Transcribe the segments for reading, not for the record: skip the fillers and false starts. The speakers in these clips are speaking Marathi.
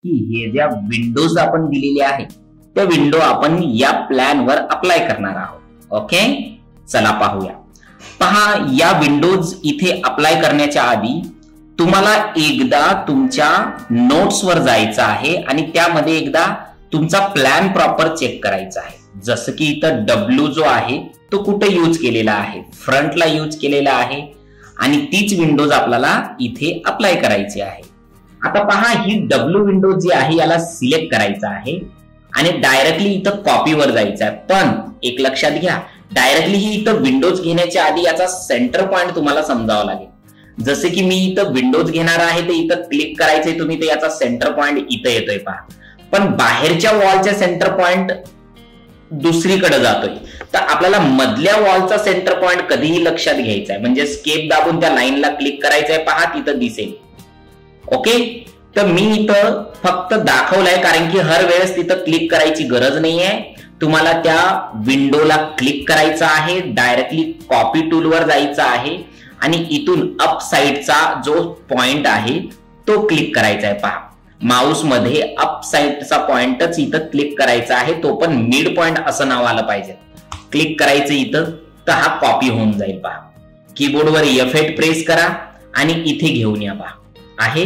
की हे ज्या विंडोज आपण दिलेले आहेत त्या विंडो आपण या प्लॅनवर अप्लाय करणार आहोत. ओके, चला पाहूया. पहा, या विंडोज इथे अप्लाय करण्याच्या आधी तुम्हाला एकदा तुमच्या नोट्सवर जायचं आहे आणि त्यामध्ये एकदा तुमचा प्लॅन प्रॉपर चेक करायचा आहे. जसं की इथं W जो आहे तो कुठे यूज केलेला आहे, फ्रंटला यूज केलेला आहे आणि तीच विंडोज आपल्याला इथे अप्लाय करायची आहे. आता पहा, ही W विंडो जी आहे याला सिलेक्ट करायचं आहे आणि डायरेक्टली इथं कॉपीवर जायचं आहे. पण एक लक्षात घ्या, डायरेक्टली ही इथं विंडोज घेण्याच्या आधी याचा सेंटर पॉइंट तुम्हाला समजावा लागेल. जसे की मी इथं विंडोज घेणार आहे तर इथं क्लिक करायचंय तुम्ही, तर याचा सेंटर पॉइंट इथं येतोय पहा. पण बाहेरच्या वॉलच्या सेंटर पॉइंट दुसरीकडे जातोय. तर आपल्याला मधल्या वॉलचा सेंटर पॉइंट कधीही लक्षात घ्यायचा आहे. म्हणजे स्केप दाबून त्या लाईनला क्लिक करायचंय पहा, तिथं दिसेल. ओके, तर मी इथं फक्त दाखवलंय कारण की हर वेळेस तिथं क्लिक करायची गरज नाहीये. तुम्हाला त्या विंडोला क्लिक करायचं आहे, डायरेक्टली कॉपी टूलवर जायचं आहे आणि इथून अप साइडचा जो पॉइंट आहे तो क्लिक करायचा आहे पहा. माऊस मध्ये अप साइडचा पॉइंटच इथं क्लिक करायचा आहे, तो पण मिड पॉइंट असं नाव आलं पाहिजे. क्लिक करायचं इथं, तर हा कॉपी होऊन जाईल पहा. कीबोर्डवर F8 प्रेस करा आणि इथे घेऊन या पहा. आहे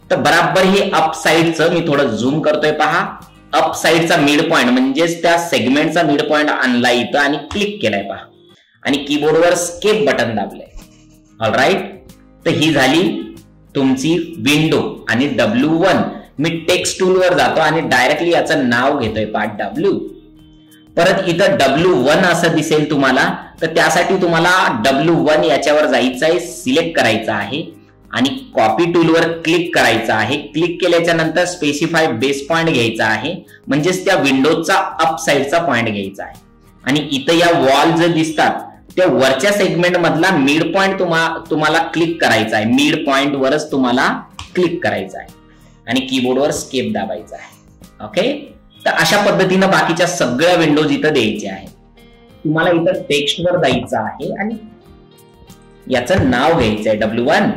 तर बराबर हे अप साइडचं मी थोडं झूम करतोय पहा. अप साइडचा मिड पॉइंट म्हणजेच त्या सेगमेंटचा मिड पॉइंट आणला इथं आणि क्लिक केलाय पहा आणि कीबोर्डवर स्केप बटन दाबलंय. ऑलराईट, तर ही झाली तुमची विंडो. आणि W1 मी टेक्स्ट टूलवर जातो आणि डायरेक्टली याचं नाव घेतोय पहा W. परत इथं W1 असं दिसेल तुम्हाला, तर त्यासाठी तुम्हाला W1 याच्यावर जायचं आहे, सिलेक्ट करायचं आहे आणि कॉपी टूलवर क्लिक करायचं आहे. क्लिक केल्याच्या नंतर स्पेसिफाय बेस पॉइंट घ्यायचा आहे, म्हणजेच त्या विंडोचा अप साइडचा पॉइंट घ्यायचा आहे. आणि इथं या वॉल जे दिसतात त्या वरच्या सेगमेंट मधला मिड पॉइंट तुम्हाला क्लिक करायचा आहे. मिड पॉइंट वरच तुम्हाला क्लिक करायचं आहे आणि कीबोर्डवर स्केप दाबायचा आहे. ओके, तर अशा पद्धतीनं बाकीच्या सगळ्या विंडोज इथं द्यायच्या आहेत. तुम्हाला इथं टेक्स्टवर जायचं आहे आणि याचं नाव घ्यायचं आहे W1